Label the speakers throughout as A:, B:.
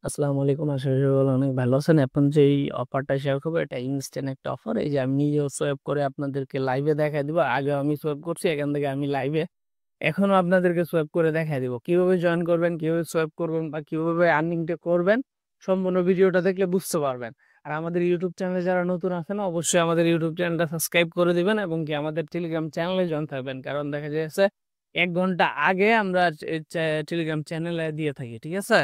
A: আসসালামু আলাইকুম। আশা করি সকলে অনেক ভালো আছেন। এখন যেই অফারটা শেয়ার করবো এটা ইনস্ট্যান্ট একটা অফার। এই যে আমি নিজেও সোয়াইপ করে আপনাদেরকে লাইভে দেখায় দিব। আগেও আমি সোয়াইপ করছি, এখান থেকে আমি লাইভে এখনো আপনাদেরকে সোয়াইপ করে দেখায় দিব। কিভাবে জয়েন করবেন, কিভাবে সোয়াইপ করবেন বা কিভাবে আর্নিংটা করবেন সম্পূর্ণ ভিডিওটা দেখলে বুঝতে পারবেন। আর আমাদের ইউটিউব চ্যানেলে যারা নতুন আছেন অবশ্যই আমাদের ইউটিউব চ্যানেলটা সাবস্ক্রাইব করে দিবেন এবং কি আমাদের টেলিগ্রাম চ্যানেলে জয়েন থাকবেন। কারণ দেখা যাচ্ছে 1 ঘন্টা আগে আমরা টেলিগ্রাম চ্যানেলে দিয়ে থাকি, ঠিক আছে?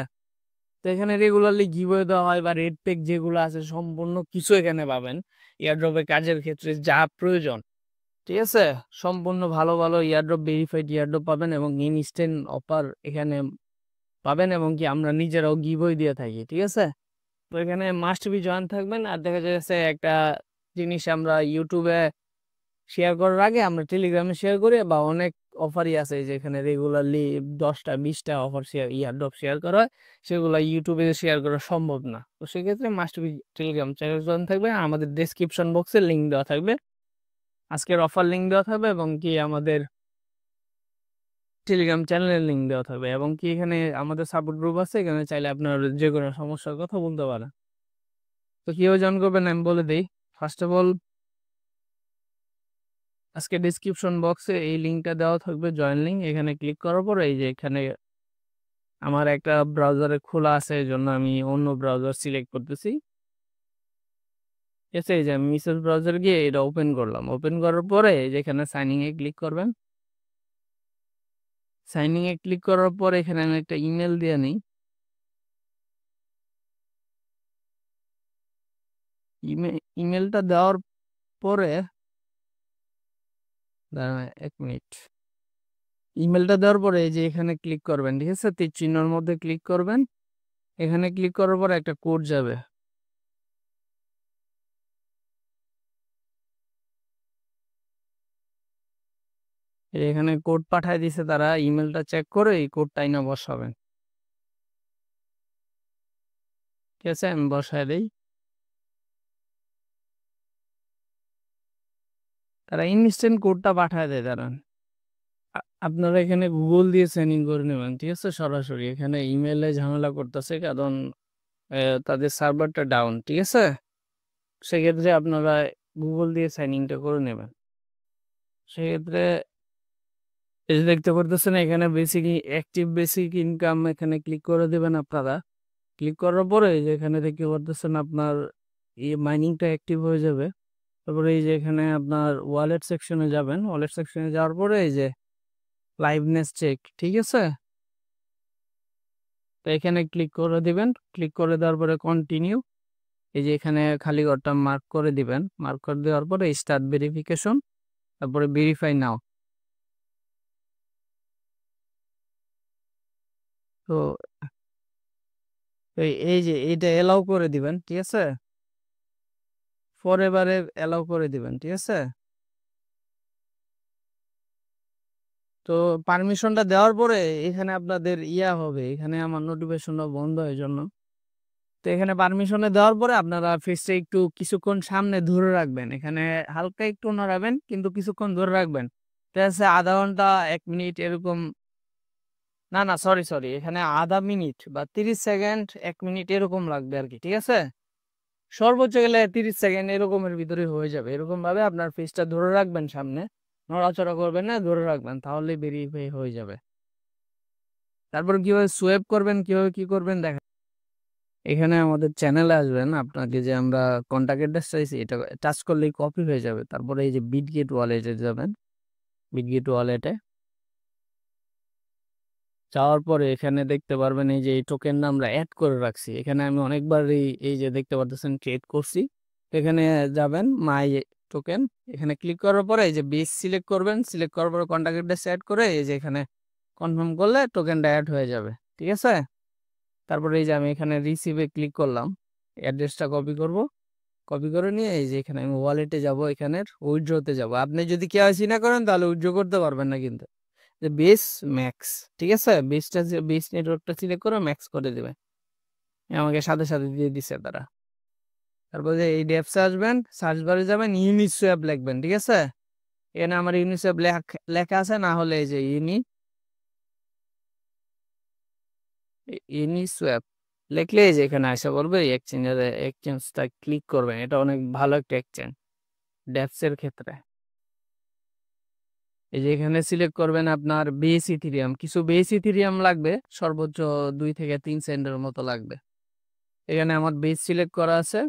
A: তো এখানে রেগুলারলি গিভওয়ে দেওয়া হয় বা রেড পেক যেগুলো আছে সম্পূর্ণ কিছু এখানে পাবেন। এয়ারড্রপের কাজের ক্ষেত্রে যা প্রয়োজন, ঠিক আছে, সম্পূর্ণ ভালো ভালো এয়ারড্রপ, ভেরিফাইড এয়ারড্রপ পাবেন এবং ইনস্ট্যান্ট অফার এখানে পাবেন এবং কি আমরা নিজেরাও গিভওয়ে দিয়ে থাকি, ঠিক আছে? তো এখানে মাস্ট বি জয়েন থাকবেন। আর দেখা যাচ্ছে একটা জিনিস আমরা ইউটিউবে শেয়ার করার আগে আমরা টেলিগ্রামে শেয়ার করি বা অনেক অফারই আছে যেখানে রেগুলারলি 10টা 20টা অফার শেয়ার ইয়ারড্রপ শেয়ার করা হয়, সেগুলো ইউটিউবে শেয়ার করা সম্ভব না। তো সেক্ষেত্রে must be Telegram channel join থাকবে। আমাদের ডেসক্রিপশন বক্সে লিঙ্ক দেওয়া থাকবে, আজকের অফার লিঙ্ক দেওয়া থাকবে এবং কি আমাদের টেলিগ্রাম চ্যানেলের লিঙ্ক দেওয়া থাকবে এবং কি এখানে আমাদের সাপোর্ট গ্রুপ আছে, এখানে চাইলে আপনার যে কোনো সমস্যার কথা বলতে পারেন। তো কিভাবে জয়েন করবেন আমি বলে দিই। ফার্স্ট অফ অল আজকে ডিসক্রিপশন বক্সে এই লিঙ্কটা দেওয়া থাকবে, জয়েন লিঙ্ক। এখানে ক্লিক করার পর এই যে এখানে আমার একটা ব্রাউজারে খোলা আছে, এই জন্য আমি অন্য ব্রাউজার সিলেক্ট করতেছি। ঠিক আছে, এই যে আমি মিসেস ব্রাউজার গিয়ে এটা ওপেন করলাম। ওপেন করার পরে যেখানে সাইনিং এ ক্লিক করবেন। সাইনিং এ ক্লিক করার পর এখানে আমি একটা ইমেল দিয়ে নিই। ইমেলটা দেওয়ার পরে দাঁড়ান 1 মিনিট। ইমেলটা দেওয়ার পরে এই যে এখানে ক্লিক করবেন, ঠিক আছে, তীর চিহ্নের মধ্যে ক্লিক করবেন। এখানে ক্লিক করার পর একটা কোড যাবে। এখানে কোড পাঠায় দিছে তারা, ইমেলটা চেক করে এই কোডটাই না বসাবেন। ঠিক আছে, আমি বসায় দিই। তারা ইনস্ট্যান্ট কোডটা পাঠায় দেয় তারা। আপনারা এখানে গুগল দিয়ে সাইন ইন করে নেবেন, ঠিক আছে, সরাসরি। এখানে ইমেলে ঝামেলা করতেছে কারণ তাদের সার্ভারটা ডাউন, ঠিক আছে। সেক্ষেত্রে আপনারা গুগল দিয়ে সাইন ইনটা করে নেবেন। সেক্ষেত্রে এই যে দেখতে পারতেছেন এখানে বেসিক অ্যাক্টিভ বেসিক ইনকাম, এখানে ক্লিক করে দেবেন আপনারা। ক্লিক করার পরে এই যে এখানে দেখতে পারতেছেন আপনার এই মাইনিংটা অ্যাক্টিভ হয়ে যাবে। তারপরে এই যে এখানে আপনার ওয়ালেট সেকশনে যাবেন। ওয়ালেট সেকশনে যাওয়ার পরে এই যে লাইভনেস চেক, ঠিক আছে, তো এখানে ক্লিক করে দিবেন। ক্লিক করে দেওয়ার পরে কন্টিনিউ, এই যে এখানে খালি ঘরটা মার্ক করে দিবেন। মার্ক করে দেওয়ার পরে স্টার্ট ভেরিফিকেশন, তারপরে ভেরিফাই নাও। তো এই যে এইটা এলাও করে দিবেন, ঠিক আছে, ফরএভারে এলাও করে দিবেন, ঠিক আছে। তো পারমিশনটা দেওয়ার পরে এখানে আপনাদের ইয়া হবে, এখানে আমার নোটিফিকেশনটা বন্ধ হয় জন্য। তো এখানে পারমিশনে দেওয়ার পরে আপনারা ফেসটা একটু কিছুক্ষণ সামনে ধরে রাখবেন। এখানে হালকা একটু নড়াবেন কিন্তু কিছুক্ষণ ধরে রাখবেন। ঠিক আছে, আধা ঘন্টা 1 মিনিট এরকম, না না সরি সরি, এখানে আধা মিনিট বা 30 সেকেন্ড 1 মিনিট এরকম লাগবে আর কি, ঠিক আছে। সর্বোচ্চ গেলে 30 সেকেন্ড এরকমের ভিতরে হয়ে যাবে। এরকম ভাবে আপনার ফেসটা ধরে রাখবেন সামনে, নড়াচড়া করবেন না, ধরে রাখবেন, তাহলে ভেরিফাই হয়ে যাবে। তারপর কিভাবে সোয়েপ করবেন, কিভাবে কি করবেন দেখেন। এখানে আমাদের চ্যানেলে আসবেন, আপনাকে যে আমরা কন্টাক্ট অ্যাড্রেস চাইছি এটা টাচ করলেই কপি হয়ে যাবে। তারপরে এই যে বিটগেট ওয়ালেটে যাবেন। বিটগেট ওয়ালেটে যাওয়ার পরে এখানে দেখতে পারবেন এই যে এই টোকেনটা আমরা অ্যাড করে রাখছি। এখানে আমি অনেকবার এই যে দেখতে পাচ্ছেন ট্রেড করছি। এখানে যাবেন মাই টোকেন, এখানে ক্লিক করার পরে এই যে বেস সিলেক্ট করবেন। সিলেক্ট করার পরে কন্টাক্ট অ্যাড্রেস অ্যাড করে এই যে এখানে কনফার্ম করলে টোকেনটা অ্যাড হয়ে যাবে, ঠিক আছে। তারপরে এই যে আমি এখানে রিসিভে ক্লিক করলাম, অ্যাড্রেসটা কপি করব। কপি করে নিয়ে এই যে এখানে আমি ওয়ালেটে যাব, এখানের উইথড্রতে যাব। আপনি যদি কেওয়াইসি না করেন তাহলে উইথড্র করতে পারবেন না কিন্তু। যে বেস ম্যাক্স, ঠিক আছে, বেসটা বেস নেটওয়ার্কটা সিলেক্ট করে ম্যাক্স করে দেবে। আমাকে সাথে সাথে দিয়ে দিছে তারা। তারপর যে এই ডেপসে আসবেন, সার্চ বারে যাবেন, ইউনিসোয়াপ লিখবেন, ঠিক আছে। এখানে আমার ইউনিসোয়াপ লেখা আছে, না হলে এই যে ইউনিসোয়াপ লিখলে এই যে এখানে আসা পড়বে এক্সচেঞ্জটা ক্লিক করবেন। এটা অনেক ভালো একটা এক্সচেঞ্জ ড্যাপস এর ক্ষেত্রে। এই যে এখানে সিলেক্ট করবেন আপনার বেস ইথিরিয়াম। কিছু বেস ইথিরিয়াম লাগবে, সর্বোচ্চ 2 থেকে 3 সেন্টের মতো লাগবে। এখানে আমার বেস সিলেক্ট করা আছে।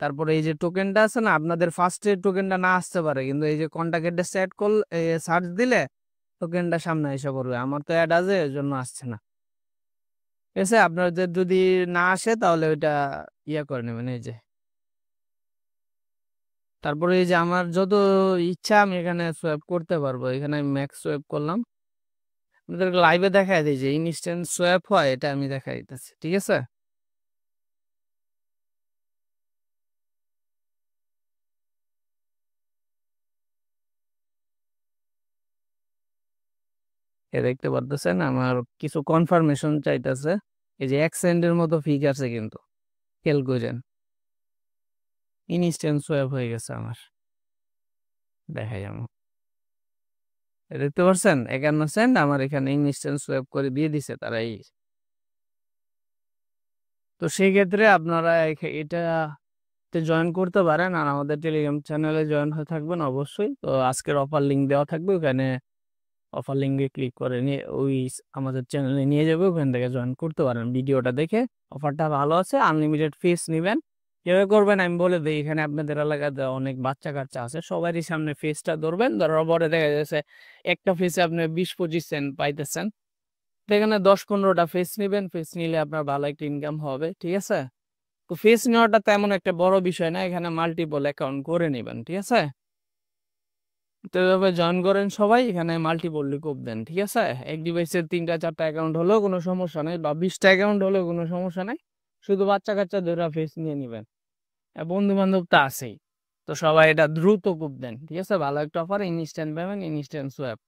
A: তারপরে এই যে টোকেনটা আছে না, আপনাদের ফার্স্টে টোকেনটা না আসতে পারে, কিন্তু এই যে কন্টাক্ট সেট করলে সার্চ দিলে টোকেনটা সামনে এসে পড়বে। আমার তো অ্যাড আছে, এর জন্য আসছে না। ঠিক আছে, আপনাদের যদি না আসে তাহলে ওইটা ইয়া করে নেবেন। এই যে তারপরে এই যে আমার যত ইচ্ছা আমি এখানে সোয়াইপ করতে পারবো। এখানে আমি ম্যাক্স সোয়াইপ করলাম। আপনাদের লাইভে দেখায় দিই যে ইনস্ট্যান্ট সোয়াইপ হয়, এটা আমি দেখাই দিতেছি। ঠিক আছে, এ দেখতে পারতেছেন আমার কিছু কনফার্মেশন চাইতেছে। এই যে 1 সেন্টের মতো ফি আছে, কিন্তু খেয়াল করেন ইনস্ট্যান্ট সোয়াইপ হয়ে গেছে আমার। দেখাই আমি, দেখতে পাচ্ছেন 51 সেন্ট আমার এখানে ইনস্ট্যান্ট সোয়াইপ করে দিয়ে দিছে তারাই। তো সেই ক্ষেত্রে আপনারা এটাতে জয়েন করতে পারেন, আর আমাদের টেলিগ্রাম চ্যানেলে জয়েন হয়ে থাকবেন অবশ্যই। তো আজকের অফার লিঙ্ক দেওয়া থাকবে, ওখানে অফার লিঙ্কে ক্লিক করে নিয়ে আমাদের চ্যানেলে নিয়ে যাবে, ওখান থেকে জয়েন করতে পারেন। ভিডিওটা দেখে অফারটা ভালো আছে, আনলিমিটেড ফিস নেবেন। কিভাবে করবেন আমি বলে দিই। এখানে আপনাদের এলাকাতে অনেক বাচ্চা কাচ্চা আছে, সবারই সামনে ফিসটা ধরবেন। ধরার পরে দেখা যাচ্ছে একটা ফিসে আপনি 20-25 সেন্ট পাইতেছেন। তো এখানে 10-15টা ফেস নিবেন। ফেস নিলে আপনার ভালো একটা ইনকাম হবে। ঠিক আছে, তো ফেস নেওয়াটা তেমন একটা বড় বিষয় না, এখানে মাল্টিপল অ্যাকাউন্ট করে নেবেন। ঠিক আছে, তো এভাবে জয়েন করেন সবাই, এখানে মাল্টিপল রিকোপ দেন। ঠিক আছে, এক ডিভাইসের 3টা-4টা অ্যাকাউন্ট হলেও কোনো সমস্যা নেই, বা 20টা অ্যাকাউন্ট হলেও কোনো সমস্যা নেই। শুধু বাচ্চা কাচ্চা ধরে ফেস নিয়ে নিবেন। বন্ধু বান্ধব তো আছেই, তো সবাই এটা দ্রুত কোপ দেন। ঠিক আছে, ভালো একটা offer, instant payment, instant swap.